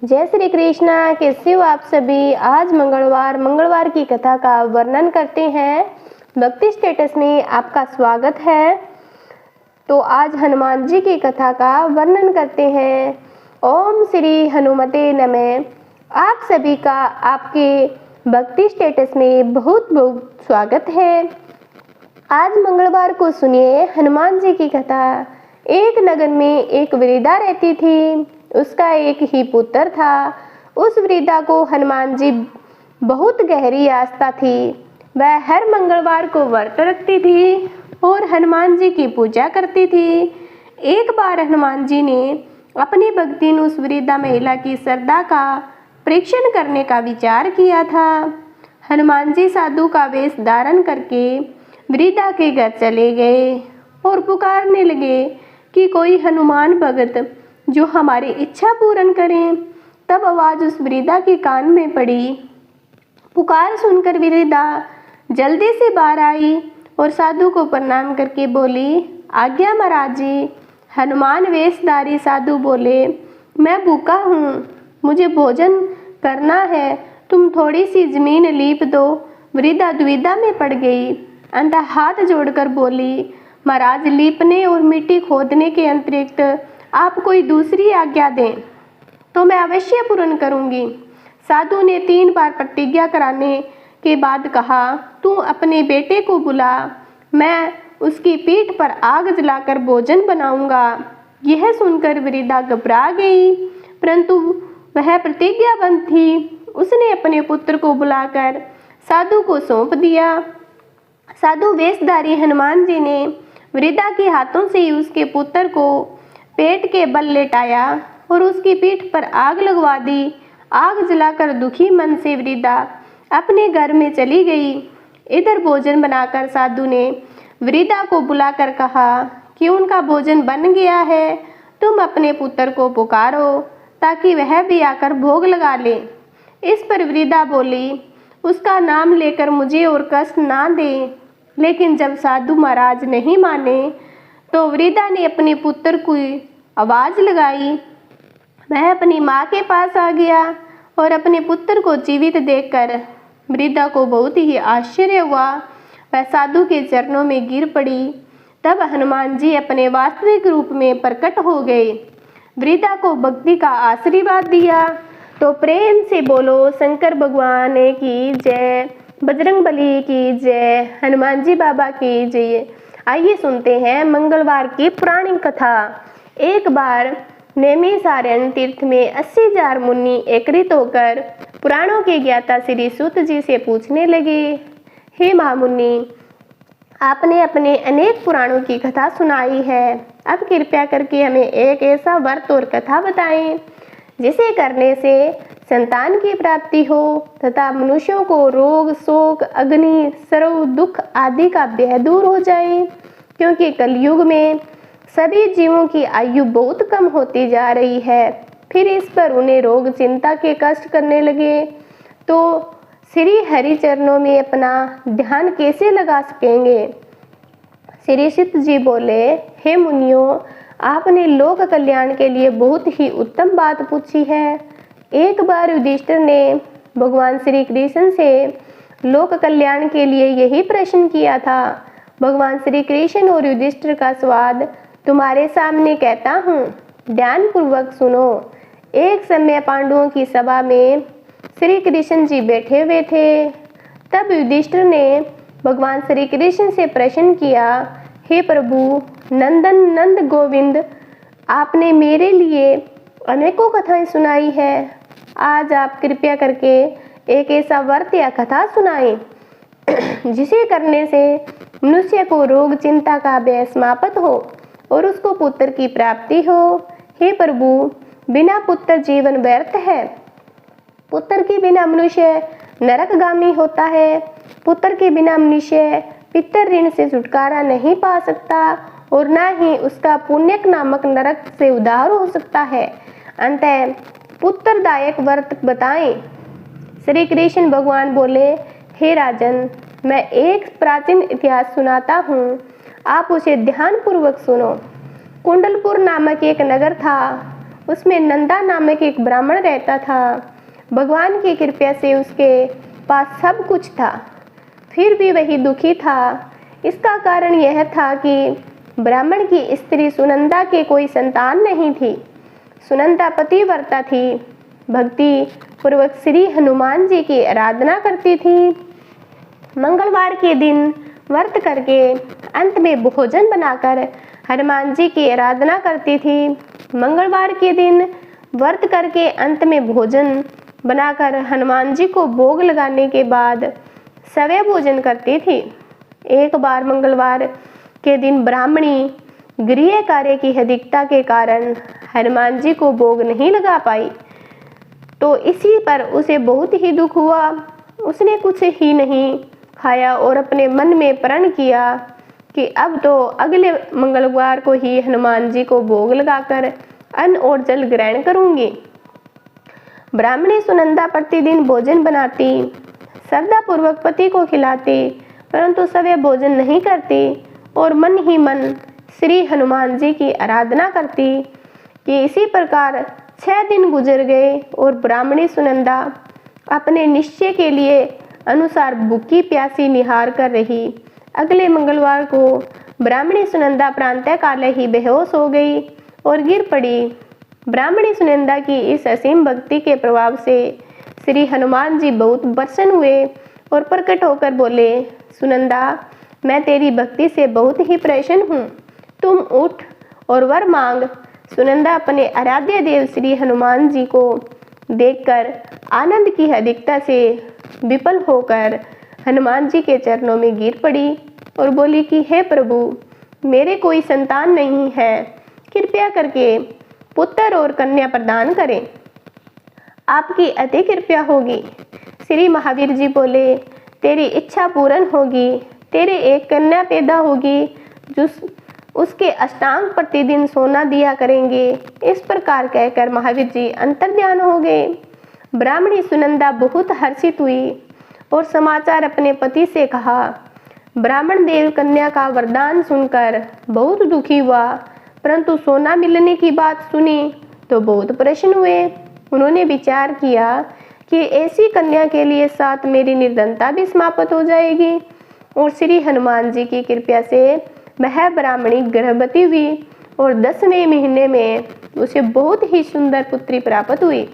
जय श्री कृष्णा। कैसे हो आप सभी। आज मंगलवार की कथा का वर्णन करते हैं। भक्ति स्टेटस में आपका स्वागत है। तो आज हनुमान जी की कथा का वर्णन करते हैं। ओम श्री हनुमते नमः। आप सभी का आपके भक्ति स्टेटस में बहुत बहुत स्वागत है। आज मंगलवार को सुनिए हनुमान जी की कथा। एक नगर में एक वृद्धा रहती थी। उसका एक ही पुत्र था। उस वृद्धा को हनुमान जी बहुत गहरी आस्था थी। वह हर मंगलवार को व्रत रखती थी और हनुमान जी की पूजा करती थी। एक बार हनुमान जी ने अपनी भक्ति ने उस वृद्धा महिला की श्रद्धा का परीक्षण करने का विचार किया था। हनुमान जी साधु का वेश धारण करके वृद्धा के घर चले गए और पुकारने लगे कि कोई हनुमान भगत जो हमारी इच्छा पूर्ण करें। तब आवाज उस वृद्धा के कान में पड़ी। पुकार सुनकर वृद्धा जल्दी से बाहर आई और साधु को प्रणाम करके बोली, आज्ञा महाराज जी। हनुमान वेशधारी साधु बोले, मैं भूखा हूँ, मुझे भोजन करना है, तुम थोड़ी सी जमीन लीप दो। वृद्धा दुविधा में पड़ गई। अंत हाथ जोड़कर बोली, महाराज लीपने और मिट्टी खोदने के अतिरिक्त आप कोई दूसरी आज्ञा दें तो मैं अवश्य पूर्ण करूंगी। साधु ने 3 बार प्रतिज्ञा कराने के बाद कहा, तू अपने बेटे को बुला, मैं उसकी पीठ पर आग जलाकर भोजन बनाऊंगा। यह सुनकर वृद्धा घबरा गई, परंतु वह प्रतिज्ञाबद्ध थी। उसने अपने पुत्र को बुलाकर साधु को सौंप दिया। साधु वेशधारी हनुमान जी ने वृद्धा के हाथों से ही उसके पुत्र को पेट के बल लेटाया और उसकी पीठ पर आग लगवा दी। आग जलाकर दुखी मन से वृद्धा अपने घर में चली गई। इधर भोजन बनाकर साधु ने वृद्धा को बुलाकर कहा कि उनका भोजन बन गया है, तुम अपने पुत्र को पुकारो ताकि वह भी आकर भोग लगा ले। इस पर वृद्धा बोली, उसका नाम लेकर मुझे और कष्ट ना दे। लेकिन जब साधु महाराज नहीं माने तो वृद्धा ने अपने पुत्र की आवाज लगाई। वह अपनी माँ के पास आ गया और अपने पुत्र को जीवित देखकर वृद्धा को बहुत ही आश्चर्य हुआ। वह साधु के चरणों में गिर पड़ी। तब हनुमान जी अपने वास्तविक रूप में प्रकट हो गए। वृद्धा को भक्ति का आशीर्वाद दिया। तो प्रेम से बोलो शंकर भगवान की जय, बजरंगबली की जय, हनुमान जी बाबा की जय। आइए सुनते हैं मंगलवार की पुरानी कथा। एक बार नैमिषारण्य तीर्थ में 80,000 मुनि एकत्रित होकर पुराणों के ज्ञाता श्री सूत जी से पूछने लगे, हे महामुनि, आपने अपने अनेक पुराणों की कथा सुनाई है। अब कृपया करके हमें एक ऐसा व्रत और कथा बताएं जिसे करने से संतान की प्राप्ति हो तथा मनुष्यों को रोग, शोक, अग्नि, सर्व दुख आदि का भय दूर हो जाए। क्योंकि कलयुग में सभी जीवों की आयु बहुत कम होती जा रही है। फिर इस पर उन्हें रोग, चिंता के कष्ट करने लगे तो श्री हरि चरणों में अपना ध्यान कैसे लगा सकेंगे। श्री सूत जी बोले, हे मुनियों, आपने लोक कल्याण के लिए बहुत ही उत्तम बात पूछी है। एक बार युधिष्ठिर ने भगवान श्री कृष्ण से लोक कल्याण के लिए यही प्रश्न किया था। भगवान श्री कृष्ण और युधिष्ठिर का स्वाद तुम्हारे सामने कहता हूँ, ध्यान पूर्वक सुनो। एक समय पांडवों की सभा में श्री कृष्ण जी बैठे हुए थे। तब युधिष्ठिर ने भगवान श्री कृष्ण से प्रश्न किया, हे प्रभु नंदन नंद गोविंद, आपने मेरे लिए अनेकों कथाएं सुनाई है। आज आप कृपया करके एक ऐसा व्रत या कथा सुनाएं जिसे करने से मनुष्य को रोग, चिंता का भय समाप्त हो और उसको पुत्र की प्राप्ति हो। हे प्रभु, बिना पुत्र जीवन व्यर्थ है। पुत्र के बिना मनुष्य नरकगामी होता है। पुत्र के बिना मनुष्य पितर ऋण से छुटकारा नहीं पा सकता और न ही उसका पुण्यक नामक नरक से उद्धार हो सकता है। अंतः पुत्रदायक व्रत बताएं। श्री कृष्ण भगवान बोले, हे राजन, मैं एक प्राचीन इतिहास सुनाता हूँ, आप उसे ध्यान पूर्वक सुनो। कुंडलपुर नामक एक नगर था। उसमें नंदा नामक एक ब्राह्मण रहता था। भगवान की कृपा से उसके पास सब कुछ था, फिर भी वही दुखी था। इसका कारण यह था कि ब्राह्मण की स्त्री सुनंदा के कोई संतान नहीं थी। सुनंदा पतिव्रता थी, भक्ति पूर्वक श्री हनुमान जी की आराधना करती थी। मंगलवार के दिन व्रत करके अंत में भोजन बनाकर हनुमान जी की आराधना करती थी। मंगलवार के दिन व्रत करके अंत में भोजन बनाकर हनुमान जी को भोग लगाने के बाद सवै भोजन करती थी। एक बार मंगलवार के दिन ब्राह्मणी गृह कार्य की अधिकता के कारण हनुमान जी को भोग नहीं लगा पाई, तो इसी पर उसे बहुत ही दुख हुआ। उसने कुछ ही नहीं खाया और अपने मन में प्रण किया कि अब तो अगले मंगलवार को ही हनुमान जी को भोग लगाकर अन्न और जल ग्रहण करूंगी। ब्राह्मणी सुनंदा प्रतिदिन भोजन बनाती, श्रद्धापूर्वक पति को खिलाती, परंतु सवै भोजन नहीं करती और मन ही मन श्री हनुमान जी की आराधना करती। कि इसी प्रकार 6 दिन गुजर गए और ब्राह्मणी सुनंदा अपने निश्चय के लिए अनुसार भूखी प्यासी निहार कर रही। अगले मंगलवार को ब्राह्मणी सुनंदा प्रातः काल ही बेहोश हो गई और गिर पड़ी। ब्राह्मणी सुनंदा की इस असीम भक्ति के प्रभाव से श्री हनुमान जी बहुत प्रसन्न हुए और प्रकट होकर बोले, सुनंदा, मैं तेरी भक्ति से बहुत ही प्रसन्न हूँ, तुम उठ और वर मांग। सुनंदा अपने आराध्य देव श्री हनुमान जी को देखकर आनंद की अधिकता से विफल होकर हनुमान जी के चरणों में गिर पड़ी और बोली कि हे प्रभु, मेरे कोई संतान नहीं है, कृपया करके पुत्र और कन्या प्रदान करें, आपकी अति कृपया होगी। श्री महावीर जी बोले, तेरी इच्छा पूर्ण होगी, तेरे एक कन्या पैदा होगी जो उसके अष्टांग प्रतिदिन सोना दिया करेंगे। इस प्रकार कहकर महावीर जी अंतर्ध्यान हो गए। ब्राह्मणी सुनंदा बहुत हर्षित हुई और समाचार अपने पति से कहा। ब्राह्मण देव कन्या का वरदान सुनकर बहुत दुखी हुआ, परंतु सोना मिलने की बात सुनी तो बहुत प्रसन्न हुए। उन्होंने विचार किया कि ऐसी कन्या के लिए साथ मेरी निर्धनता भी समाप्त हो जाएगी और श्री हनुमान जी की कृपा से वह ब्राह्मणी गर्भवती हुई और 10वें महीने में उसे बहुत ही सुंदर पुत्री प्राप्त हुई।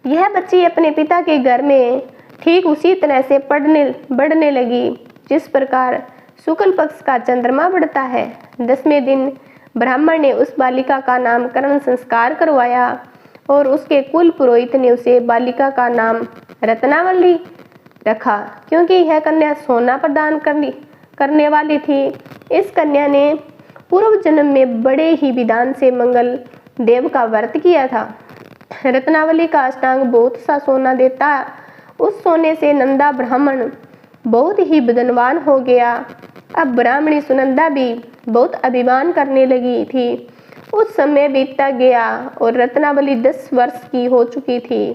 यह बच्ची अपने पिता के घर में ठीक उसी तरह से बढ़ने लगी जिस प्रकार शुक्ल पक्ष का चंद्रमा बढ़ता है। 10वें दिन ब्राह्मण ने उस बालिका का नामकरण संस्कार करवाया और उसके कुल पुरोहित ने उसे बालिका का नाम रत्नावली रखा, क्योंकि यह कन्या सोना प्रदान करने वाली थी। इस कन्या ने पूर्व जन्म में बड़े ही विधान से मंगल देव का व्रत किया था। रत्नावली का अष्टांग बहुत सा सोना देता। उस सोने से नंदा ब्राह्मण बहुत ही धनवान हो गया। अब ब्राह्मणी सुनंदा भी बहुत अभिमान करने लगी थी। उस समय बीतता गया और रत्नावली 10 वर्ष की हो चुकी थी।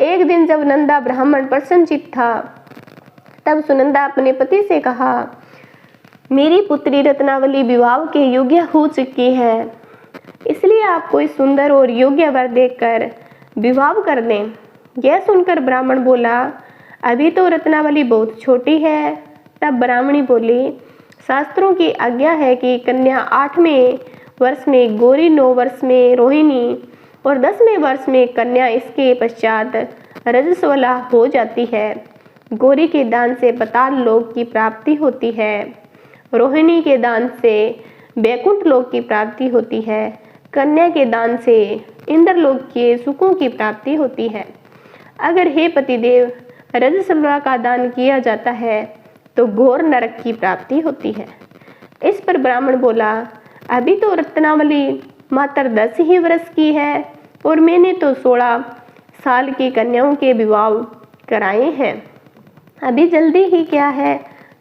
एक दिन जब नंदा ब्राह्मण प्रसन्नचित्त था, तब सुनंदा अपने पति से कहा, मेरी पुत्री रत्नावली विवाह के योग्य हो चुकी है, इसलिए आप कोई सुंदर और योग्य वर देखकर विवाह कर दें। यह सुनकर ब्राह्मण बोला, अभी तो रत्नावली बहुत छोटी है। तब ब्राह्मणी बोली, शास्त्रों की आज्ञा है कि कन्या 8वें वर्ष में गौरी, 9 वर्ष में रोहिणी और 10वें वर्ष में कन्या, इसके पश्चात रजस्वला हो जाती है। गौरी के दान से पाताल लोक की प्राप्ति होती है, रोहिणी के दान से वैकुंठ लोक की प्राप्ति होती है, कन्या के दान से इंद्रलोक के सुखों की प्राप्ति होती है। अगर हे पतिदेव रजस्वला का दान किया जाता है तो घोर नरक की प्राप्ति होती है। इस पर ब्राह्मण बोला, अभी तो रत्नावली मात्र 10 ही वर्ष की है और मैंने तो 16 साल की कन्याओं के विवाह कराए हैं, अभी जल्दी ही क्या है।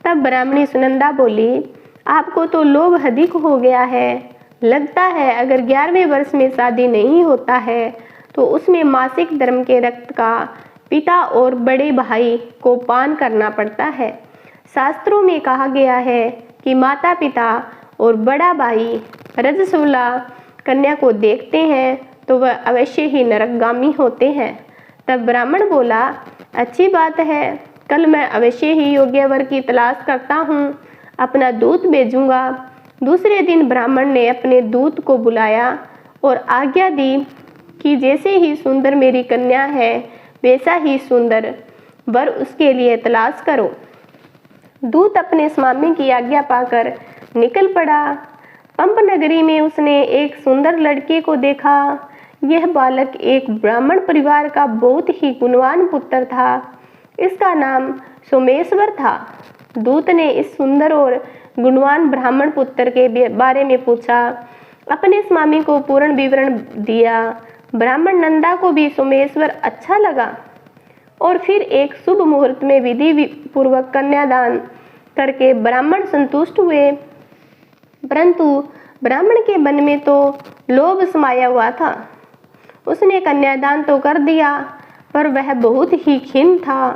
तब ब्राह्मणी सुनंदा बोली, आपको तो लोभ अधिक हो गया है। लगता है अगर 11वें वर्ष में शादी नहीं होता है तो उसमें मासिक धर्म के रक्त का पिता और बड़े भाई को पान करना पड़ता है। शास्त्रों में कहा गया है कि माता पिता और बड़ा भाई रजस्वला कन्या को देखते हैं तो वह अवश्य ही नरकगामी होते हैं। तब ब्राह्मण बोला, अच्छी बात है, कल मैं अवश्य ही योग्य वर की तलाश करता हूँ, अपना दूत भेजूंगा। दूसरे दिन ब्राह्मण ने अपने दूत को बुलाया और आज्ञा दी कि जैसे ही सुंदर मेरी कन्या है वैसा ही सुंदर वर उसके लिए तलाश करो। दूत अपने स्वामी की आज्ञा पाकर निकल पड़ा। पंप नगरी में उसने एक सुंदर लड़के को देखा। यह बालक एक ब्राह्मण परिवार का बहुत ही गुणवान पुत्र था। इसका नाम सोमेश्वर था। दूत ने इस सुंदर और गुणवान ब्राह्मण पुत्र के बारे में पूछा, अपने स्वामी को पूर्ण विवरण दिया। ब्राह्मण नंदा को भी सोमेश्वर अच्छा लगा और फिर एक शुभ मुहूर्त में विधि पूर्वक कन्यादान करके ब्राह्मण संतुष्ट हुए। परंतु ब्राह्मण के मन में तो लोभ समाया हुआ था। उसने कन्यादान तो कर दिया, पर वह बहुत ही खिन्न था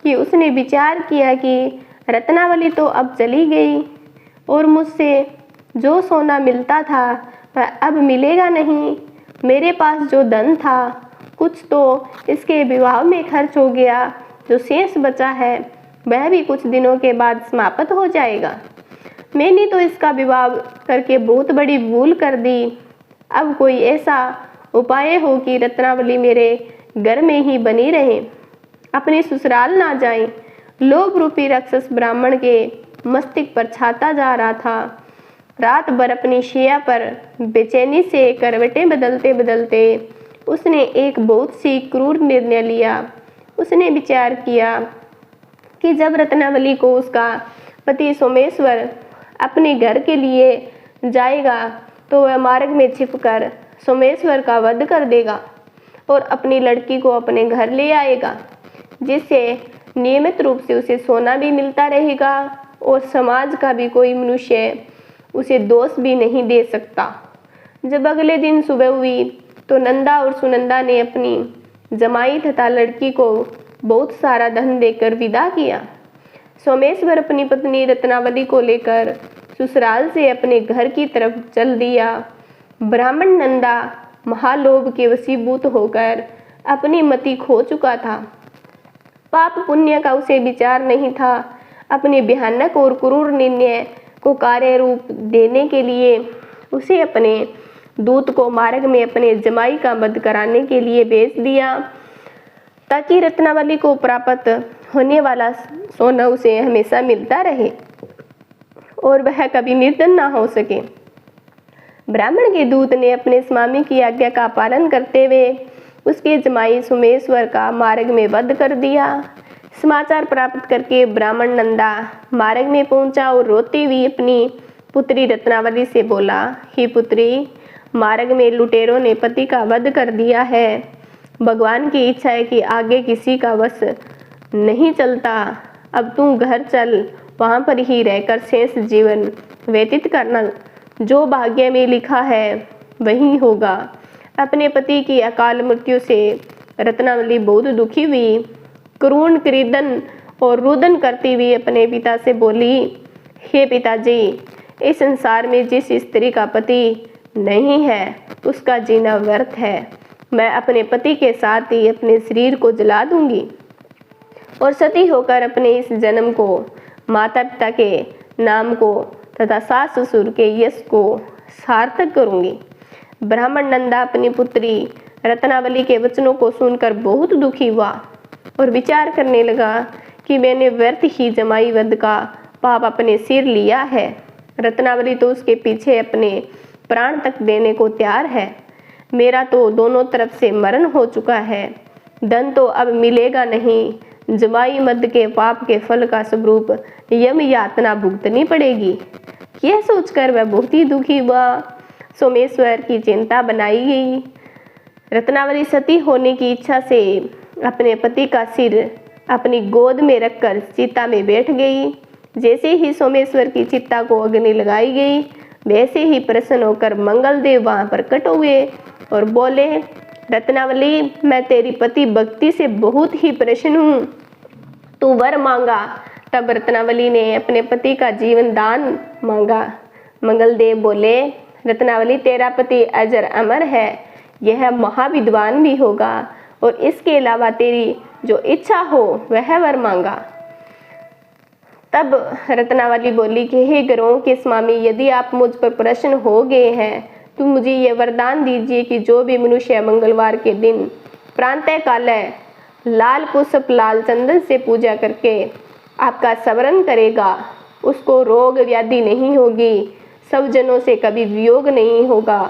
कि उसने विचार किया कि रत्नावली तो अब चली गई और मुझसे जो सोना मिलता था वह अब मिलेगा नहीं। मेरे पास जो धन था कुछ तो इसके विवाह में खर्च हो गया, जो शेष बचा है वह भी कुछ दिनों के बाद समाप्त हो जाएगा। मैंने तो इसका विवाह करके बहुत बड़ी भूल कर दी। अब कोई ऐसा उपाय हो कि रत्नावली मेरे घर में ही बनी रहे, अपने ससुराल ना जाए। लोभ रूपी राक्षस ब्राह्मण के मस्तिष्क पर छाता जा रहा था। रात भर अपनी शैया पर बेचैनी से करवटें बदलते बदलते उसने एक बहुत सी क्रूर निर्णय लिया। उसने विचार किया कि जब रत्नावली को उसका पति सोमेश्वर अपने घर के लिए जाएगा तो वह मार्ग में छिपकर सोमेश्वर का वध कर देगा और अपनी लड़की को अपने घर ले आएगा, जिससे नियमित रूप से उसे सोना भी मिलता रहेगा और समाज का भी कोई मनुष्य उसे दोष भी नहीं दे सकता। जब अगले दिन सुबह हुई तो नंदा और सुनंदा ने अपनी जमाई तथा लड़की को बहुत सारा धन देकर विदा किया। सोमेश्वर अपनी पत्नी रत्नावली को लेकर ससुराल से अपने घर की तरफ चल दिया। ब्राह्मण नंदा महालोभ के वशीभूत होकर अपनी मति खो चुका था। पाप पुण्य का उसे विचार नहीं था। अपने भयानक और क्रूर निर्णय को कार्य रूप देने के लिए उसे अपने दूत को मार्ग में अपने जमाई का वध कराने के लिए भेज दिया, ताकि रत्नावली को प्राप्त होने वाला सोना उसे हमेशा मिलता रहे और वह कभी निर्धन ना हो सके। ब्राह्मण के दूत ने अपने स्वामी की आज्ञा का पालन करते हुए उसके जमाई सोमेश्वर का मार्ग में वध कर दिया। समाचार प्राप्त करके ब्राह्मण नंदा मार्ग में पहुंचा और रोती हुई अपनी पुत्री रत्नावली से बोला, हे पुत्री, मार्ग में लुटेरों ने पति का वध कर दिया है। भगवान की इच्छा है कि आगे किसी का वश नहीं चलता। अब तू घर चल, वहाँ पर ही रहकर शेष जीवन व्यतीत करना। जो भाग्य में लिखा है वही होगा। अपने पति की अकाल मृत्यु से रत्नावली बहुत दुखी हुई। करुण क्रीदन और रुदन करती हुई अपने पिता से बोली, हे पिताजी, इस संसार में जिस स्त्री का पति नहीं है उसका जीना व्यर्थ है। मैं अपने पति के साथ ही अपने शरीर को जला दूंगी और सती होकर अपने इस जन्म को, माता पिता के नाम को तथा सास ससुर के यश को सार्थक करूंगी। ब्राह्मण नंदा अपनी पुत्री रत्नावली के वचनों को सुनकर बहुत दुखी हुआ और विचार करने लगा कि मैंने व्यर्थ ही जमाई वध का पाप अपने सिर लिया है। रत्नावली तो उसके पीछे अपने प्राण तक देने को तैयार है। मेरा तो दोनों तरफ से मरण हो चुका है। धन तो अब मिलेगा नहीं। जमाई मद के पाप के फल का स्वरूप यम यातना भुगतनी पड़ेगी। यह सोचकर वह बहुत ही दुखी हुआ। सोमेश्वर की चिंता बनाई गई। रत्नावली सती होने की इच्छा से अपने पति का सिर अपनी गोद में रखकर चिता में बैठ गई। जैसे ही सोमेश्वर की चिता को अग्नि लगाई गई, वैसे ही प्रसन्न होकर मंगलदेव वहां प्रकट हुए और बोले, रत्नावली, मैं तेरी पति भक्ति से बहुत ही प्रसन्न हूँ, तू वर मांगा। तब रत्नावली ने अपने पति का जीवन दान मांगा। मंगलदेव बोले, रत्नावली तेरा पति अजर अमर है, यह महाविद्वान भी होगा और इसके अलावा तेरी जो इच्छा हो वह वर मांगा। तब रत्नावली बोली कि हे गुरुओं के स्वामी, यदि आप मुझ पर प्रसन्न हो गए हैं तो मुझे ये वरदान दीजिए कि जो भी मनुष्य मंगलवार के दिन प्रातः काल लाल पुष्प लाल चंदन से पूजा करके आपका स्मरण करेगा, उसको रोग व्याधि नहीं होगी, सब जनों से कभी वियोग नहीं होगा,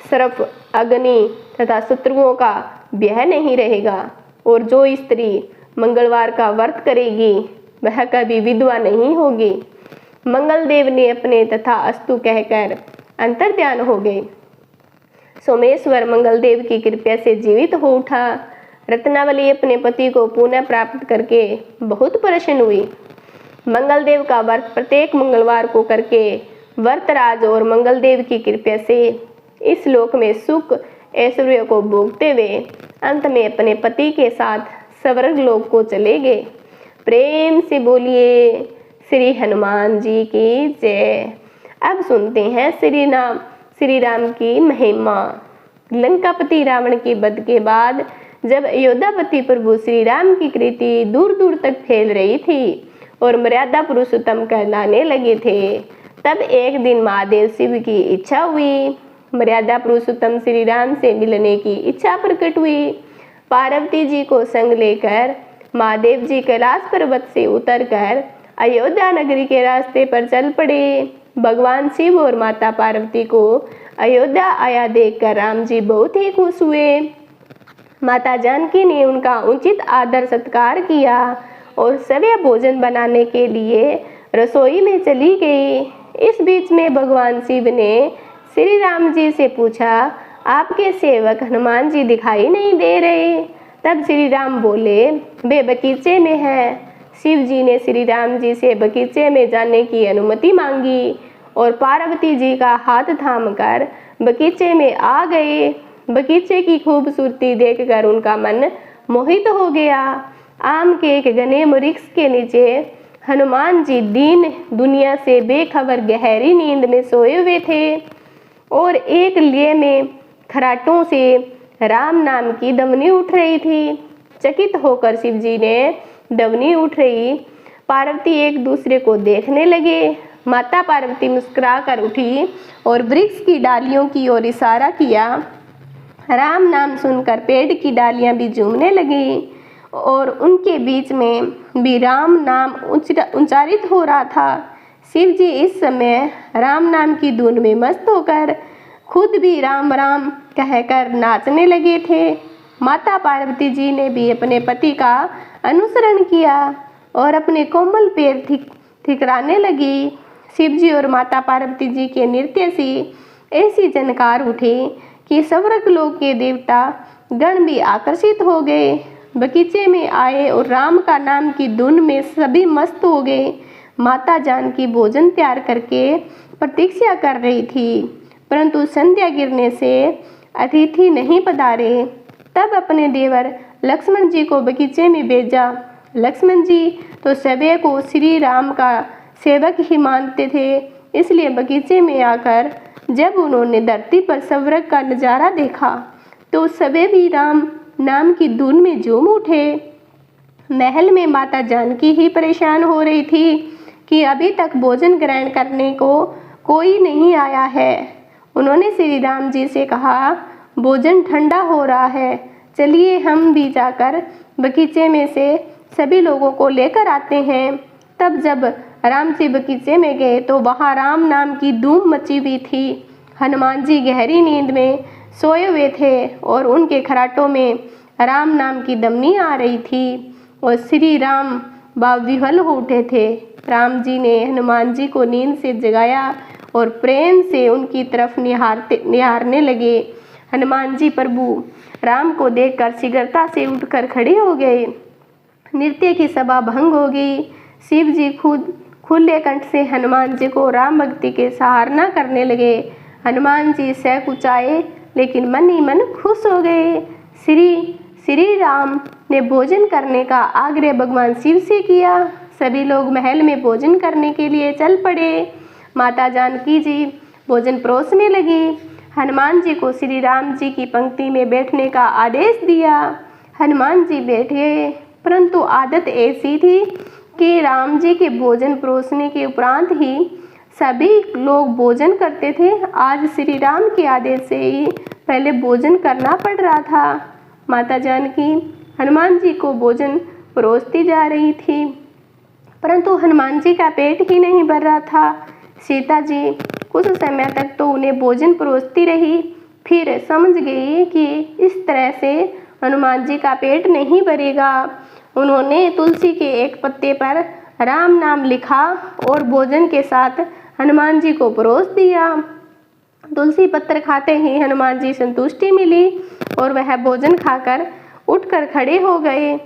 सिर्फ अग्नि तथा शत्रुओं का भय नहीं रहेगा। और जो स्त्री मंगलवार का व्रत करेगी वह कभी विधवा नहीं होगी। मंगलदेव ने अपने तथा अस्तु कहकर अंतर्ध्यान हो गए। सोमेश्वर मंगलदेव की कृपा से जीवित हो उठा। रत्नावली अपने पति को पुनः प्राप्त करके बहुत प्रसन्न हुई। मंगलदेव का व्रत प्रत्येक मंगलवार को करके व्रतराज और मंगलदेव की कृपा से इस लोक में सुख ऐश्वर्य को भोगते हुए अंत में अपने पति के साथ स्वर्ग लोक को चले गए। प्रेम से बोलिए श्री हनुमान जी की जय। अब सुनते हैं श्री राम की महिमा। लंकापति रावण के वध के बाद जब अयोध्यापति प्रभु श्री राम की कीर्ति दूर दूर तक फैल रही थी और मर्यादा पुरुषोत्तम कहलाने लगे थे, तब एक दिन महादेव शिव की इच्छा हुई। मर्यादा पुरुषोत्तम श्री राम से मिलने की इच्छा प्रकट हुई। पार्वती जी को संग लेकर महादेव जी कैलाश पर्वत से उतरकर अयोध्या नगरी के रास्ते पर चल पड़े। भगवान शिव और माता पार्वती को अयोध्या आया देखकर राम जी बहुत ही खुश हुए। माता जानकी ने उनका उचित आदर सत्कार किया और सवे भोजन बनाने के लिए रसोई में चली गई। इस बीच में भगवान शिव ने श्री राम जी से पूछा, आपके सेवक हनुमान जी दिखाई नहीं दे रहे। तब श्री राम बोले, वे बगीचे में हैं। शिव जी ने श्री राम जी से बगीचे में जाने की अनुमति मांगी और पार्वती जी का हाथ थामकर बगीचे में आ गए। बगीचे की खूबसूरती देखकर उनका मन मोहित हो गया। आम के एक घने वृक्ष के नीचे हनुमान जी दीन दुनिया से बेखबर गहरी नींद में सोए हुए थे और एक लिए में खराटों से राम नाम की दवनी उठ रही थी। चकित होकर शिव जी ने दवनी उठ रही पार्वती एक दूसरे को देखने लगे। माता पार्वती मुस्कुरा कर उठी और वृक्ष की डालियों की ओर इशारा किया। राम नाम सुनकर पेड़ की डालियां भी झूमने लगी और उनके बीच में भी राम नाम उच्चारित हो रहा था। शिव जी इस समय राम नाम की धुन में मस्त होकर खुद भी राम राम कहकर नाचने लगे थे। माता पार्वती जी ने भी अपने पति का अनुसरण किया और अपने कोमल पैर ठिकराने लगी। शिव जी और माता पार्वती जी के नृत्य से ऐसी झनकार उठी कि स्वर्ग लोक के देवता गण भी आकर्षित हो गए। बगीचे में आए और राम का नाम की धुन में सभी मस्त हो गए। माता जानकी भोजन तैयार करके प्रतीक्षा कर रही थी, परंतु संध्या गिरने से अतिथि नहीं पधारे। तब अपने देवर लक्ष्मण जी को बगीचे में भेजा। लक्ष्मण जी तो सभी को श्री राम का सेवक ही मानते थे, इसलिए बगीचे में आकर जब उन्होंने धरती पर स्वर्ग का नजारा देखा तो सभी भी राम नाम की धुन में झूम उठे। महल में माता जानकी ही परेशान हो रही थी कि अभी तक भोजन ग्रहण करने को कोई नहीं आया है। उन्होंने श्री राम जी से कहा, भोजन ठंडा हो रहा है, चलिए हम भी जाकर बगीचे में से सभी लोगों को लेकर आते हैं। तब जब राम जी बगीचे में गए तो वहाँ राम नाम की धूम मची हुई थी। हनुमान जी गहरी नींद में सोए हुए थे और उनके खराटों में राम नाम की दमनी आ रही थी और श्री राम विह्वल हो उठे थे। राम जी ने हनुमान जी को नींद से जगाया और प्रेम से उनकी तरफ निहारने लगे। हनुमान जी प्रभु राम को देखकर शीघ्रता से उठकर खड़े हो गए। नृत्य की सभा भंग हो गई। शिव जी खुद खुले कंठ से हनुमान जी को राम भक्ति के सराहना करने लगे। हनुमान जी सहकुचाए लेकिन मन ही मन खुश हो गए। श्री राम ने भोजन करने का आग्रह भगवान शिव से किया। सभी लोग महल में भोजन करने के लिए चल पड़े। माता जानकी जी भोजन परोसने लगी। हनुमान जी को श्री राम जी की पंक्ति में बैठने का आदेश दिया। हनुमान जी बैठे, परंतु आदत ऐसी थी कि राम जी के भोजन परोसने के उपरांत ही सभी लोग भोजन करते थे। आज श्री राम के आदेश से ही पहले भोजन करना पड़ रहा था। माता जानकी हनुमान जी को भोजन परोसती जा रही थी, परंतु हनुमान जी का पेट ही नहीं भर रहा था। सीता जी कुछ समय तक तो उन्हें भोजन परोसती रही, फिर समझ गई कि इस तरह से हनुमान जी का पेट नहीं भरेगा। उन्होंने तुलसी के एक पत्ते पर राम नाम लिखा और भोजन के साथ हनुमान जी को परोस दिया। तुलसी पत्र खाते ही हनुमान जी संतुष्टि मिली और वह भोजन खाकर उठकर खड़े हो गए।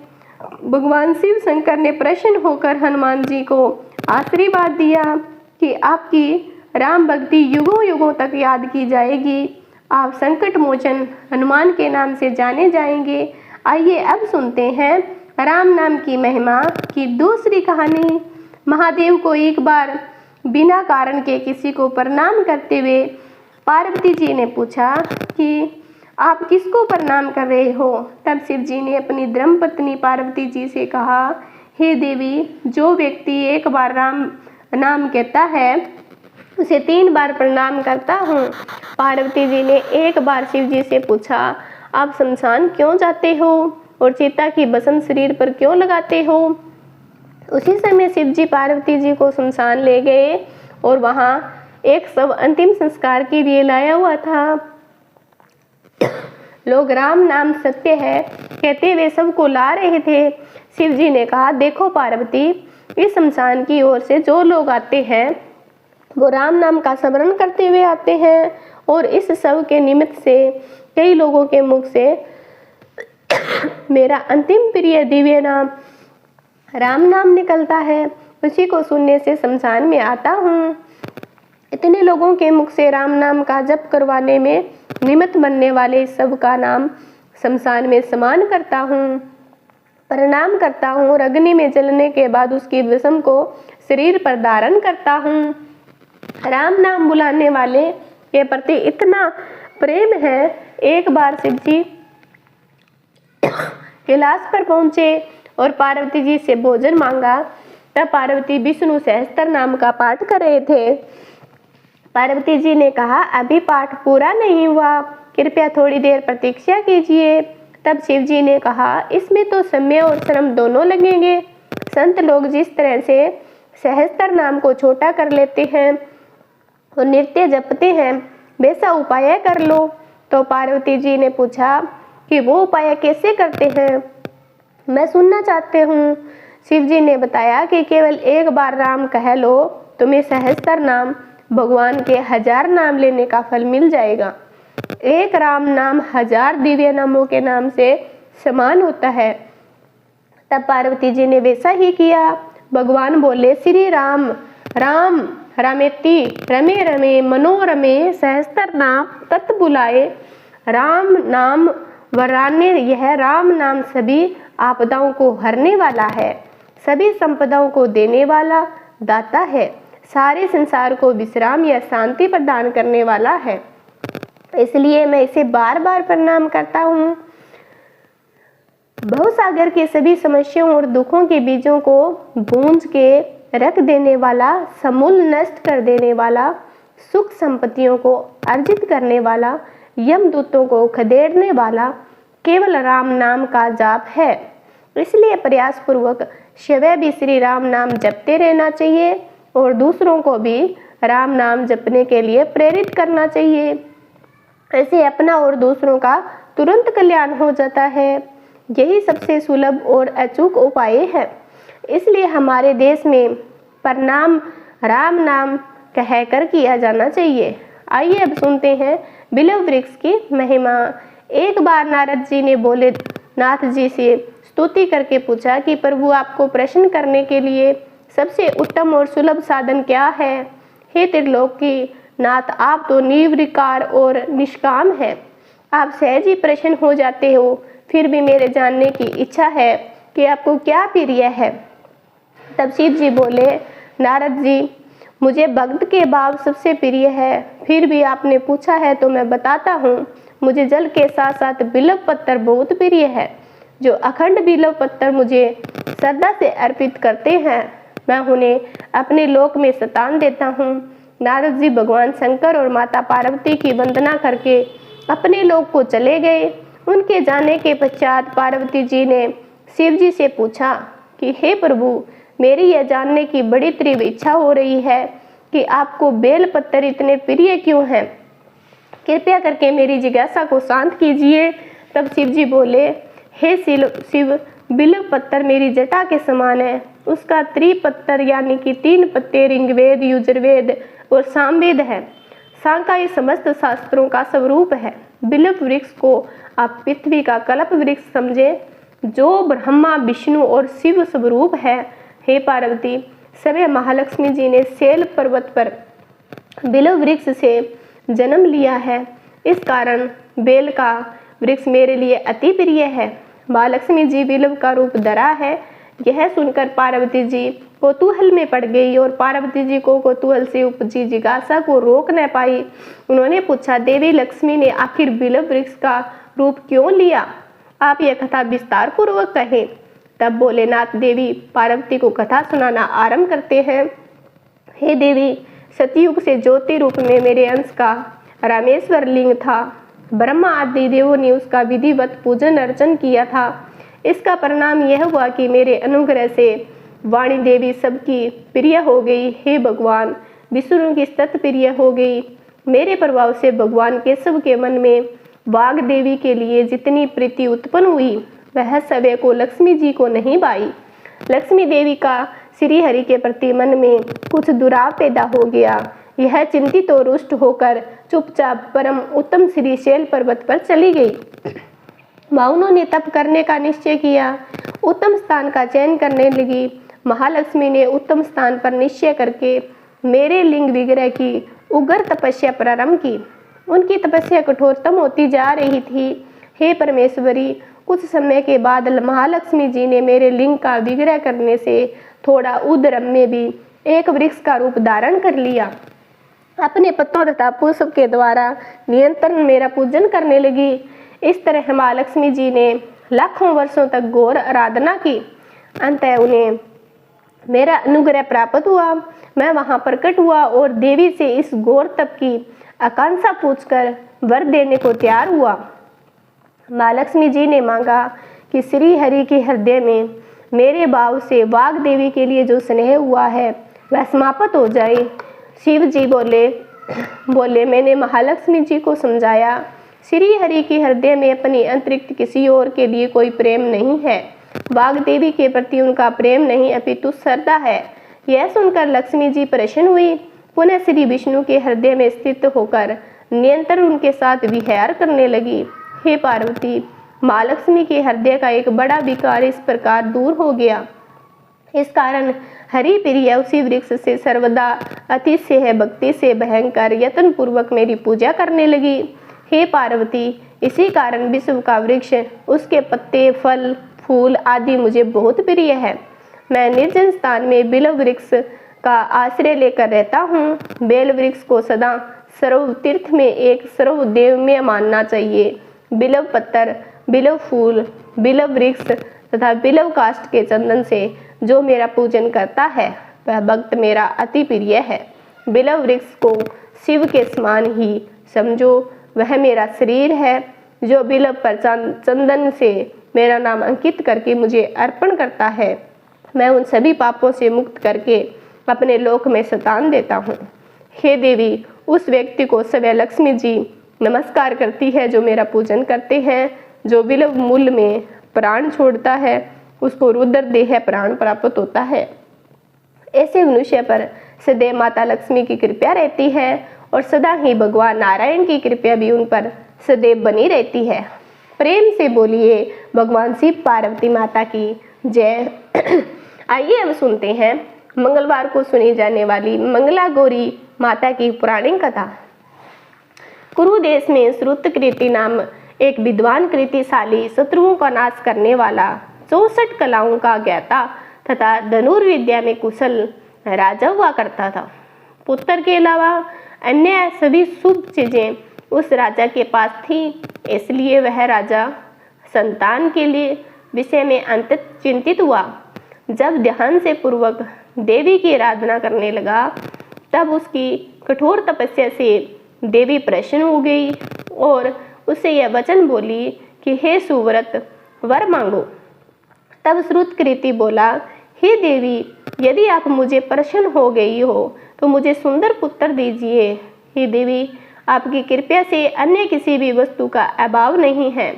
भगवान शिव शंकर ने प्रसन्न होकर हनुमान जी को आशीर्वाद दिया कि आपकी राम भक्ति युगों युगों तक याद की जाएगी। आप संकट मोचन हनुमान के नाम से जाने जाएंगे। आइए अब सुनते हैं राम नाम की महिमा की दूसरी कहानी। महादेव को एक बार बिना कारण के किसी को प्रणाम करते हुए पार्वती जी ने पूछा कि आप किसको प्रणाम कर रहे हो? तब शिव जी ने अपनी धर्मपत्नी पार्वती जी से कहा, हे देवी, जो व्यक्ति एक बार राम नाम कहता है उसे 3 बार प्रणाम करता हूँ। पार्वती जी ने एक बार शिव जी से पूछा, आप शमशान क्यों जाते हो और चिता की भस्म शरीर पर क्यों लगाते हो? उसी समय शिव जी पार्वती जी को शमशान ले गए और वहाँ एक शव अंतिम संस्कार के लिए लाया हुआ था। लोग राम नाम सत्य है कहते हुए सबको ला रहे थे। शिव जी ने कहा, देखो पार्वती, इस शमशान की ओर से जो लोग आते हैं वो राम नाम का स्मरण करते हुए आते हैं और इस शव के निमित्त से कई लोगों के मुख से मेरा अंतिम प्रिय दिव्य नाम राम नाम निकलता है। उसी को सुनने से शमशान में आता हूँ। इतने लोगों के मुख से राम नाम का जप करवाने में निमित्त बनने वाले सब का नाम शमशान में स्मरण करता हूँ, प्रणाम करता हूँ और अग्नि में जलने के बाद उसकी विषम को शरीर पर धारण करता हूँ। राम नाम बुलाने वाले के प्रति इतना प्रेम है। एक बार शिव जी कैलाश पर पहुंचे और पार्वती जी से भोजन मांगा। तब पार्वती विष्णु सहस्त्र नाम का पाठ कर रहे थे। पार्वती जी ने कहा, अभी पाठ पूरा नहीं हुआ, कृपया थोड़ी देर प्रतीक्षा कीजिए। तब शिव जी ने कहा, इसमें तो समय और श्रम दोनों लगेंगे। संत लोग जिस तरह से सहस्त्र नाम को छोटा कर लेते हैं और नित्य जपते हैं, वैसा उपाय कर लो। तो पार्वती जी ने पूछा कि वो उपाय कैसे करते हैं, मैं सुनना चाहते हूँ। शिव जी ने बताया कि केवल एक बार राम कह लो, तुम्हें सहस्त्र नाम भगवान के 1000 नाम लेने का फल मिल जाएगा। एक राम नाम 1000 दिव्य नामों के नाम से समान होता है। तब पार्वती जी ने वैसा ही किया। भगवान बोले, श्री राम राम रामेति रमे रमे मनोरमे सहस्त्र नाम तत् बुलाए। राम नाम वरान्य, यह राम नाम सभी आपदाओं को हरने वाला है, सभी संपदाओं को देने वाला दाता है, सारे संसार को विश्राम या शांति प्रदान करने वाला है, इसलिए मैं इसे बार बार प्रणाम करता हूँ। भवसागर के सभी समस्याओं और दुखों के बीजों को भूंज के रख देने वाला, समूल नष्ट कर देने वाला, सुख संपत्तियों को अर्जित करने वाला, यमदूतों को खदेड़ने वाला केवल राम नाम का जाप है। इसलिए प्रयास पूर्वक स्वयं भी श्री राम नाम जपते रहना चाहिए और दूसरों को भी राम नाम जपने के लिए प्रेरित करना चाहिए। ऐसे अपना और दूसरों का तुरंत कल्याण हो जाता है। यही सबसे सुलभ और अचूक उपाय है। इसलिए हमारे देश में प्रणाम राम नाम कहकर किया जाना चाहिए। आइए अब सुनते हैं बिल्व वृक्ष की महिमा। एक बार नारद जी ने भोलेनाथ जी से स्तुति करके पूछा कि प्रभु, आपको प्रसन्न करने के लिए सबसे उत्तम और सुलभ साधन क्या है? हे त्रिलोकी नाथ, आप तो निर्विकार और निष्काम हैं। आप सहज ही प्रसन्न हो जाते हो। फिर भी मेरे जानने की इच्छा है कि आपको क्या प्रिय है। तब शिव जी बोले, नारद जी, मुझे भक्त के भाव सबसे प्रिय है, फिर भी आपने पूछा है तो मैं बताता हूँ। मुझे जल के साथ साथ बिल्व पत्तर बहुत प्रिय है। जो अखंड बिल्व पत्तर मुझे श्रद्धा से अर्पित करते हैं, मैं उन्हें अपने लोक में स्थान देता हूँ। नारद जी भगवान शंकर और माता पार्वती की वंदना करके अपने लोक को चले गए। उनके जाने के पश्चात पार्वती जी ने शिव जी से पूछा कि हे प्रभु, मेरी यह जानने की बड़ी तीव्र इच्छा हो रही है कि आपको बेल पत्तर इतने प्रिय क्यों हैं। कृपया करके मेरी जिज्ञासा को शांत कीजिए। तब शिव जी बोले, हे शिव, बिल्व पत्तर मेरी जटा के समान है। उसका त्रिपत्तर यानी कि 3 पत्ते ऋग्वेद, यजुर्वेद और सामवेद है। सांका ये समस्त शास्त्रों का स्वरूप है। बिल्व वृक्ष को आप पृथ्वी का कल्प वृक्ष समझे, जो ब्रह्मा, विष्णु और शिव स्वरूप है। हे पार्वती, समय महालक्ष्मी जी ने शैल पर्वत पर बिल्व वृक्ष से जन्म लिया है। इस कारण बेल का वृक्ष मेरे लिए अति प्रिय है। महालक्ष्मी जी बिल्व का रूप धरा है। यह सुनकर पार्वती जी कौतूहल में पड़ गई और पार्वती जी को कौतूहल से उपजी जिज्ञासा को रोक न पाई। उन्होंने पूछा, देवी लक्ष्मी ने आखिर बिल्व वृक्ष का रूप क्यों लिया? आप यह कथा विस्तार पूर्वक कहें। तब भोलेनाथ देवी पार्वती को कथा सुनाना आरंभ करते हैं। हे देवी, सतयुग से ज्योति रूप में मेरे अंश का रामेश्वर लिंग था। ब्रह्मा आदि देवों ने उसका विधिवत पूजन अर्चन किया था। इसका परिणाम यह हुआ कि मेरे अनुग्रह से वाणी देवी सबकी प्रिय हो गई। हे भगवान, विष्णु की स्तत प्रिय हो गई। मेरे प्रभाव से भगवान केशव के मन में वाग देवी के लिए जितनी प्रीति उत्पन्न हुई, वह सभी को लक्ष्मी जी को नहीं भाई। लक्ष्मी देवी का श्री हरि के प्रति मन में कुछ दुराव पैदा हो गया। यह चिंतित और रुष्ट होकर चुपचाप परम उत्तम श्री शैल पर्वत पर चली गई। माउनों ने तप करने का निश्चय किया, उत्तम स्थान का चयन करने लगी। महालक्ष्मी ने उत्तम स्थान पर निश्चय करके मेरे लिंग विग्रह की उग्र तपस्या प्रारंभ की। उनकी तपस्या कठोरतम होती जा रही थी। हे परमेश्वरी, कुछ समय के बाद महालक्ष्मी जी ने मेरे लिंग का विग्रह करने से थोड़ा उदरम में भी एक वृक्ष का रूप धारण कर लिया। अपने पत्तों तथा पुष्प के द्वारा निरंतर मेरा पूजन करने लगी। इस तरह महालक्ष्मी जी ने लाखों वर्षों तक घोर आराधना की। अंततः उन्हें मेरा अनुग्रह प्राप्त हुआ। मैं वहां प्रकट हुआ और देवी से इस घोर तप की आकांक्षा पूछकर वर देने को तैयार हुआ। महालक्ष्मी जी ने मांगा कि श्री हरि के हृदय में मेरे भाव से वाग देवी के लिए जो स्नेह हुआ है वह समाप्त हो जाए। शिव जी बोले मैंने महालक्ष्मी जी को समझाया, श्री हरि के हृदय में अपनी अतिरिक्त किसी और के लिए कोई प्रेम नहीं है। वाग देवी के प्रति उनका प्रेम नहीं अपितु श्रद्धा है। यह सुनकर लक्ष्मी जी प्रसन्न हुई। पुनः श्री विष्णु के हृदय में स्थित होकर निरंतर उनके साथ विहार करने लगी। हे पार्वती, महालक्ष्मी के हृदय का एक बड़ा विकार इस प्रकार दूर हो गया। इस कारण हरि प्रिय उसी वृक्ष से सर्वदा अतिशय भक्ति से भयंकर यत्न पूर्वक मेरी पूजा करने लगी। हे पार्वती, इसी कारण विश्व का वृक्ष, उसके पत्ते, फल, फूल आदि मुझे बहुत प्रिय है। मैं निर्जन स्थान में बिल्व वृक्ष का आश्रय लेकर रहता हूँ। बेल वृक्ष को सदा सर्व तीर्थ में एक सर्वदेवमय मानना चाहिए। बिल्व पत्तर, बिल्व फूल, बिल्व वृक्ष तथा बिल्व काष्ठ के चंदन से जो मेरा पूजन करता है वह भक्त मेरा अति प्रिय है। बिल्व वृक्ष को शिव के समान ही समझो। वह मेरा शरीर है जो बिल्व पर चंदन से मेरा नाम अंकित करके मुझे अर्पण करता है। मैं उन सभी पापों से मुक्त करके अपने लोक में स्थान देता हूँ। हे देवी, उस व्यक्ति को सवै लक्ष्मी जी नमस्कार करती है जो मेरा पूजन करते हैं। जो बिल्व मूल में प्राण छोड़ता है उसको रुद्र देह प्राण प्राप्त होता है। ऐसे मनुष्य पर सदैव माता लक्ष्मी की कृपा रहती है और सदा ही भगवान नारायण की कृपा भी उन पर सदैव बनी रहती है। प्रेम से बोलिए भगवान शिव पार्वती माता की जय। आइए अब सुनते हैं मंगलवार को सुनी जाने वाली मंगला गौरी माता की पौराणिक कथा। कुरु देश में श्रुतकृति नाम एक विद्वान कृतिशाली, शत्रुओं का नाश करने वाला, 64 कलाओं का ज्ञाता तथा धनुर्विद्या में कुशल राजा हुआ करता था। पुत्र के अलावा अन्य सभी शुभ चीजें उस राजा के पास थी, इसलिए वह राजा संतान के लिए विषय में अंतत चिंतित हुआ। जब ध्यान से पूर्वक देवी की आराधना करने लगा, तब उसकी कठोर तपस्या से देवी प्रसन्न हो गई और उससे यह वचन बोली कि हे सुव्रत, वर मांगो। तब श्रुतकृति बोला, हे देवी, यदि आप मुझे प्रसन्न हो गई हो तो मुझे सुंदर पुत्र दीजिए। हे देवी, आपकी कृपा से अन्य किसी भी वस्तु का अभाव नहीं है।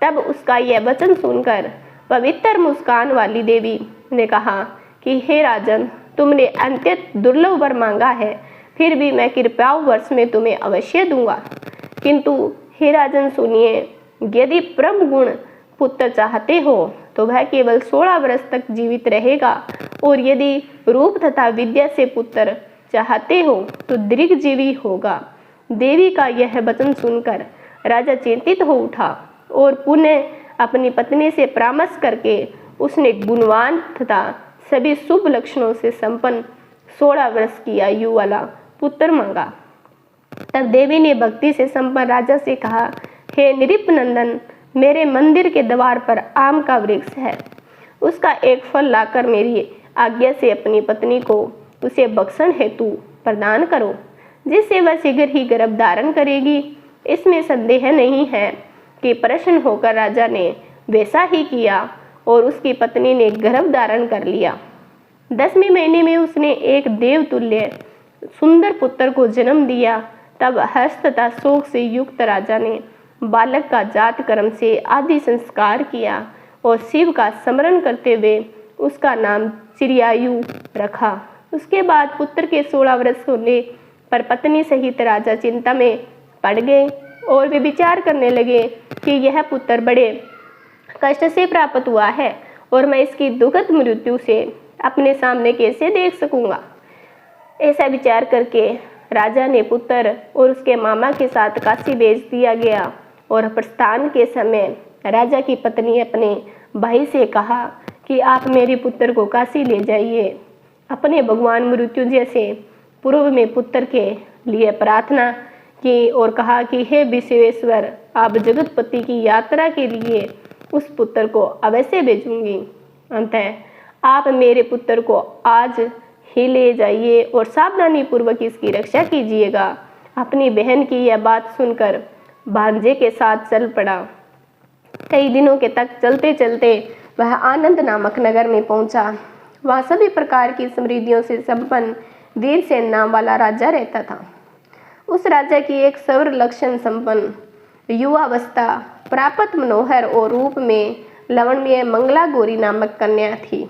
तब उसका यह वचन सुनकर पवित्र मुस्कान वाली देवी ने कहा कि हे राजन, तुमने अत्यंत दुर्लभ वर मांगा है, फिर भी मैं कृपाव वर्ष में तुम्हें अवश्य दूंगा। किंतु हे राजन सुनिए, यदि परम गुण पुत्र चाहते हो तो वह केवल 16 वर्ष तक जीवित रहेगा, और यदि रूप तथा विद्या से पुत्र चाहते हो तो दीर्घजीवी होगा। देवी का यह वचन सुनकर राजा चिंतित हो उठा और पुनः अपनी पत्नी से परामर्श करके उसने गुणवान तथा सभी शुभ लक्षणों से संपन्न 16 वर्ष की आयु वाला पुत्र मांगा। तब देवी ने भक्ति से संपन्न राजा से कहा, हे नृप नंदन, मेरे मंदिर के द्वार पर आम का वृक्ष है, उसका एक फल लाकर मेरी आज्ञा से अपनी पत्नी को उसे बख्शन हेतु प्रदान करो, जिससे वह शीघ्र ही गर्भ धारण करेगी। इसमें संदेह नहीं है कि प्रसन्न होकर राजा ने वैसा ही किया और उसकी पत्नी ने गर्भ धारण कर लिया। 10वें महीने में उसने एक देवतुल्य सुंदर पुत्र को जन्म दिया। तब हर्ष तथा शोक से युक्त राजा ने बालक का जात कर्म से आदि संस्कार किया और शिव का स्मरण करते हुए उसका नाम चिरयायु रखा। उसके बाद पुत्र के 16 वर्ष होने पर पत्नी सहित राजा चिंता में पड़ गए और वे विचार करने लगे कि यह पुत्र बड़े कष्ट से प्राप्त हुआ है और मैं इसकी दुखद मृत्यु से अपने सामने कैसे देख सकूंगा। ऐसा विचार करके राजा ने पुत्र और उसके मामा के साथ काशी भेज दिया गया और प्रस्थान के समय राजा की पत्नी अपने भाई से कहा कि आप मेरे पुत्र को काशी ले जाइए। अपने भगवान मृत्युंजय से पूर्व में पुत्र के लिए प्रार्थना की और कहा कि हे विश्वेश्वर, आप जगतपति की यात्रा के लिए उस पुत्र को अवश्य भेजूंगी। अंततः आप मेरे पुत्र को आज ही ले जाइए और सावधानी पूर्वक इसकी रक्षा कीजिएगा। अपनी बहन की यह बात सुनकर भांजे के साथ चल पड़ा। कई दिनों के तक चलते चलते वह आनंद नामक नगर में पहुंचा। वहाँ सभी प्रकार की समृद्धियों से संपन्न वीरसेन नाम वाला राजा रहता था। उस राजा की एक सौर लक्षण संपन्न युवावस्था प्राप्त मनोहर और रूप में लवणमय मंगला गौरी नामक कन्या थी।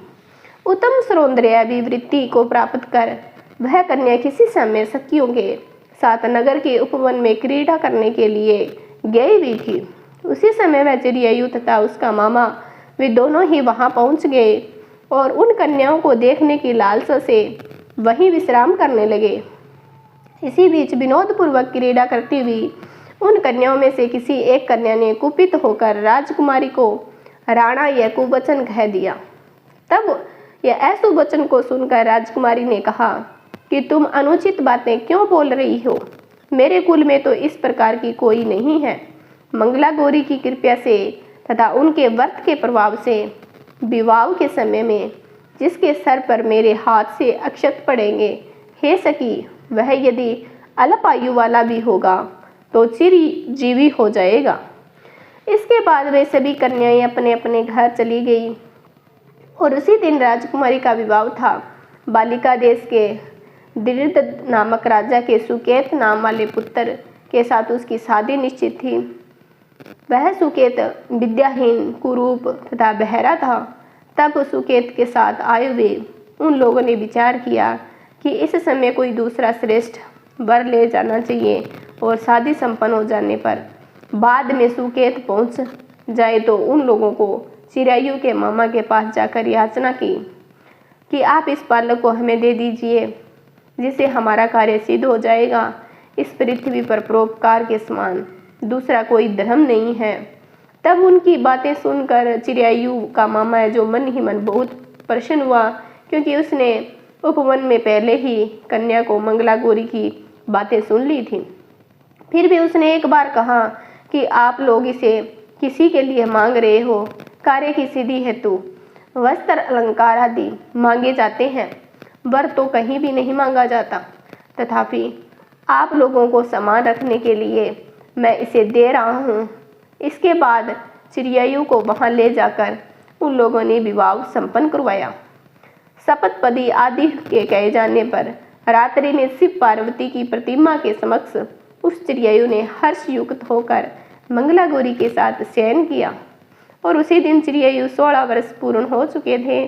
उत्तम सौंदर्याभिवृद्धि को प्राप्त कर वह कन्या किसी समय सखियों के साथ नगर के उपवन में क्रीड़ा करने के लिए गई हुई थी। उसी समय वह चिरयायु तथा उसका मामा वे दोनों ही वहां पहुंच गए और उन कन्याओं को देखने की लालसा से वहीं विश्राम करने लगे। इसी बीच विनोदपूर्वक क्रीड़ा करती हुई उन कन्याओं में से किसी एक कन्या ने कुपित होकर राजकुमारी को राणा यह कुवचन कह दिया। तब यह अशुभ वचन को सुनकर राजकुमारी ने कहा कि तुम अनुचित बातें क्यों बोल रही हो? मेरे कुल में तो इस प्रकार की कोई नहीं है। मंगला गौरी की कृपा से तथा उनके व्रत के प्रभाव से विवाह के समय में जिसके सर पर मेरे हाथ से अक्षत पड़ेंगे, हे सखी, वह यदि अल्प आयु वाला भी होगा तो चिरजीवी हो जाएगा। इसके बाद वे सभी कन्याएं अपने अपने घर चली गई और उसी दिन राजकुमारी का विवाह था। बालिका देश के दृढ़ नामक राजा के सुकेत नाम वाले पुत्र के साथ उसकी शादी निश्चित थी। वह सुकेत विद्याहीन, कुरूप तथा बहरा था। तब सुकेत के साथ आए हुए उन लोगों ने विचार किया कि इस समय कोई दूसरा श्रेष्ठ वर ले जाना चाहिए और शादी संपन्न हो जाने पर बाद में सुकेत पहुंच जाए तो उन लोगों को चिरयायु के मामा के पास जाकर याचना की कि आप इस बालक को हमें दे दीजिए, जिससे हमारा कार्य सिद्ध हो जाएगा। इस पृथ्वी पर परोपकार के समान दूसरा कोई धर्म नहीं है। तब उनकी बातें सुनकर चिरयायु का मामा जो मन ही मन बहुत प्रसन्न हुआ, क्योंकि उसने उपवन में पहले ही कन्या को मंगला गौरी की बातें सुन ली थी। फिर भी उसने एक बार कहा कि आप लोग इसे किसी के लिए मांग रहे हो? कार्य की सिद्धि हेतु वस्त्र अलंकार आदि मांगे जाते हैं, वर तो कहीं भी नहीं मांगा जाता। तथापि आप लोगों को समान रखने के लिए मैं इसे दे रहा हूँ। इसके बाद चिड़ियायु को वहां ले जाकर उन लोगों ने विवाह संपन्न करवाया। शपथपदी आदि के कहे जाने पर रात्रि में शिव पार्वती की प्रतिमा के समक्ष उस चिड़ियायु ने हर्ष युक्त होकर मंगला गौरी के साथ शयन किया और उसी दिन चिड़ियायु 16 वर्ष पूर्ण हो चुके थे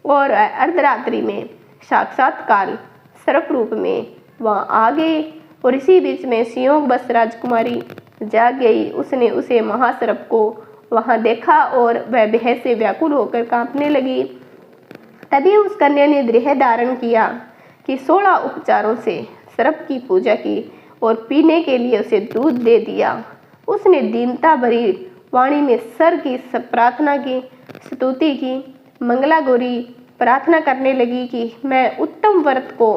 और अर्धरात्रि में साक्षात्कार सर्प रूप में वहाँ आ गए और इसी बीच में सिंह बस राजकुमारी जाग गई। उसने उसे महासर्प को वहाँ देखा और वह भय से व्याकुल होकर कांपने लगी। तभी उस कन्या ने गृह धारण किया कि 16 उपचारों से सर्प की पूजा की और पीने के लिए उसे दूध दे दिया। उसने दीनता भरी वाणी में सर की प्रार्थना की, स्तुति की। मंगला गौरी प्रार्थना करने लगी कि मैं उत्तम व्रत को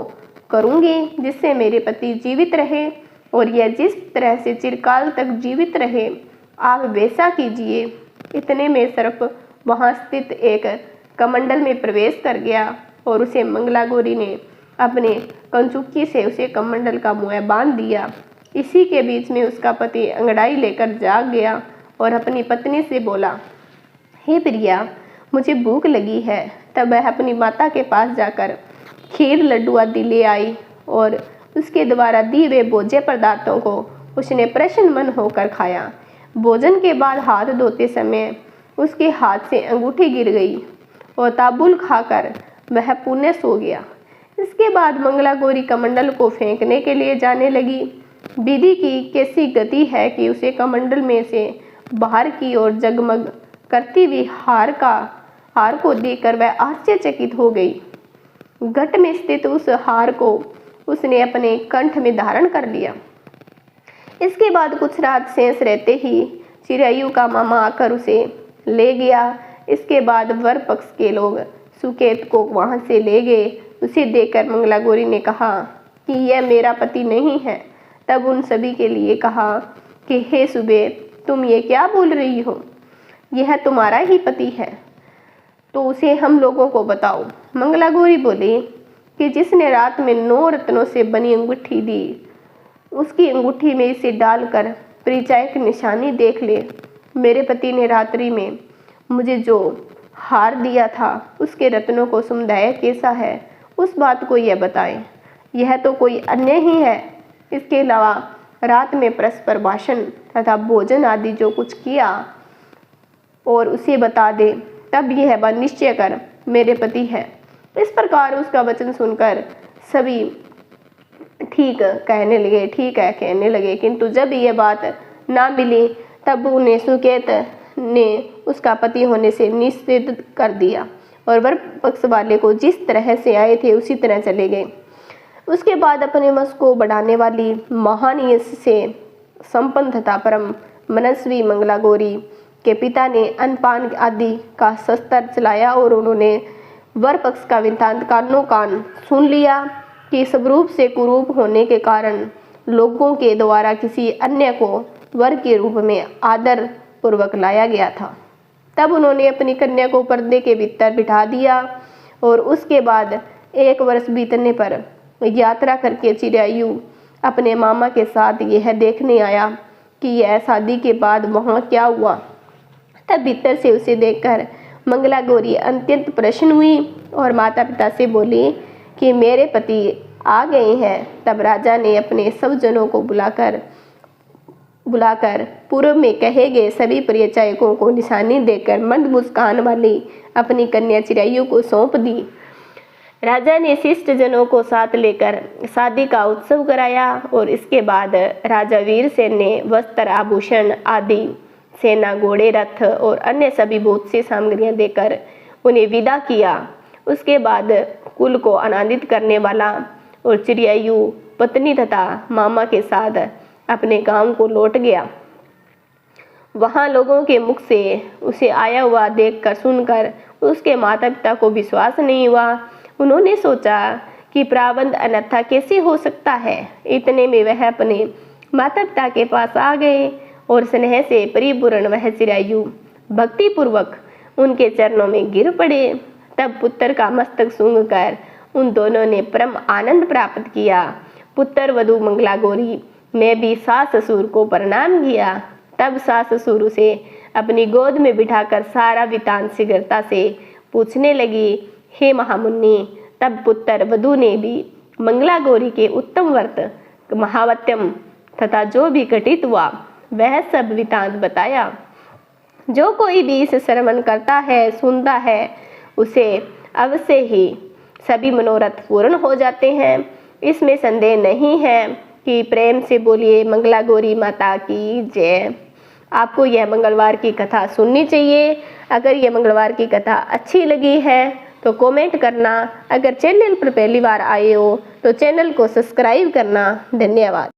करूंगी जिससे मेरे पति जीवित रहे और यह जिस तरह से चिरकाल तक जीवित रहे आप वैसा कीजिए। इतने में सर्प वहां स्थित एक कमंडल में प्रवेश कर गया और उसे मंगला गौरी ने अपने कंचुकी से उसे कमंडल का मुंह बांध दिया। इसी के बीच में उसका पति अंगड़ाई लेकर जाग गया और अपनी पत्नी से बोला, हे प्रिया, मुझे भूख लगी है। तब वह अपनी माता के पास जाकर खीर लड्डू आदि ले आई और उसके द्वारा दिए हुए भोज्य पदार्थों को उसने प्रसन्न मन होकर खाया। भोजन के बाद हाथ धोते समय उसके हाथ से अंगूठी गिर गई और ताबुल खाकर वह पुण्य सो गया। इसके बाद मंगला गौरी कमंडल को फेंकने के लिए जाने लगी। विधि की कैसी गति है कि उसे कमंडल में से बाहर की ओर जगमग करती हुई हार को देखकर वह आश्चर्यचकित हो गई। घट में स्थित उस हार को उसने अपने कंठ में धारण कर लिया। इसके बाद कुछ रात शेष रहते ही चिड़ियायु का मामा आकर उसे ले गया। इसके बाद वर पक्ष के लोग सुकेत को वहां से ले गए। उसे देखकर मंगला गौरी ने कहा कि यह मेरा पति नहीं है। तब उन सभी के लिए कहा कि हे सुबेद, तुम ये क्या बोल रही हो? यह तुम्हारा ही पति है, तो उसे हम लोगों को बताओ। मंगला गौरी बोली कि जिसने रात में 9 रत्नों से बनी अंगूठी दी, उसकी अंगूठी में इसे डालकर परिचय की निशानी देख ले। मेरे पति ने रात्रि में मुझे जो हार दिया था उसके रत्नों को समुदाय कैसा है, उस बात को यह बताएं। यह तो कोई अन्य ही है। इसके अलावा रात में परस्पर भाषण तथा भोजन आदि जो कुछ किया और उसे बता दे, तब यह बात निश्चय कर मेरे पति है। इस प्रकार उसका वचन सुनकर सभी ठीक है कहने लगे। किंतु जब यह बात ना मिली तब उन्हें सुकेत ने उसका पति होने से निषेध कर दिया और वर पक्ष वाले को जिस तरह से आए थे उसी तरह चले गए। उसके बाद अपने वश को बढ़ाने वाली महान यश से संपन्न तथा परम मनस्वी मंगला गौरी के पिता ने अन्नपान आदि का शस्त्र चलाया और उन्होंने वर पक्ष का वृत्तांत कानों कान सुन लिया कि स्वरूप से कुरूप होने के कारण लोगों के द्वारा किसी अन्य को वर के रूप में आदर पूर्वक लाया गया था। तब उन्होंने अपनी कन्या को पर्दे के भीतर बिठा दिया और उसके बाद 1 वर्ष बीतने पर यात्रा करके चिड़ियायु अपने मामा के साथ यह देखने आया कि यह शादी के बाद वहाँ क्या हुआ। तब भीतर से उसे देखकर मंगला गौरी अत्यंत प्रसन्न हुई और माता पिता से बोली कि मेरे पति आ गए हैं। तब राजा ने अपने सब जनों को बुलाकर पूर्व में कहे गए सभी परिचायकों को निशानी देकर मंद मुस्कान वाली अपनी कन्या चिड़ियायु को सौंप दी। राजा ने शिष्ट जनों को साथ लेकर शादी का उत्सव कराया और इसके बाद राजा वीरसेन ने वस्त्र आभूषण आदि सेना घोड़े रथ और अन्य सभी बहुत सी सामग्रियां देकर उन्हें विदा किया। उसके बाद कुल को आनंदित करने वाला और चिड़ियायु पत्नी तथा मामा के साथ अपने गांव को लौट गया। वहां लोगों के मुख से उसे आया हुआ देखकर सुनकर उसके माता पिता को विश्वास नहीं हुआ उन्होंने सोचा कि प्रारब्ध अन्यथा कैसे हो सकता है। इतने में वह अपने माता पिता के पास आ गए और स्नेह से परिपूर्ण वह चिरायु भक्ति पूर्वक उनके चरणों में गिर पड़े। तब पुत्र का मस्तक सूंघकर उन दोनों ने परम आनंद प्राप्त किया। पुत्र वधू मंगला गौरी ने भी सास ससुर को प्रणाम किया। तब सास ससुर उसे अपनी गोद में बिठाकर सारा वृतांत शीघ्रता से पूछने लगी। हे महामुनि, तब पुत्र वधू ने भी मंगला गौरी के उत्तम व्रत महावत्यम तथा जो भी घटित हुआ वह सब वृतांत बताया। जो कोई भी इसे श्रवण करता है, सुनता है, उसे अवश्य ही सभी मनोरथ पूर्ण हो जाते हैं। इसमें संदेह नहीं है कि प्रेम से बोलिए मंगला गौरी माता की जय। आपको यह मंगलवार की कथा सुननी चाहिए। अगर यह मंगलवार की कथा अच्छी लगी है तो कमेंट करना। अगर चैनल पर पहली बार आए हो तो चैनल को सब्सक्राइब करना। धन्यवाद।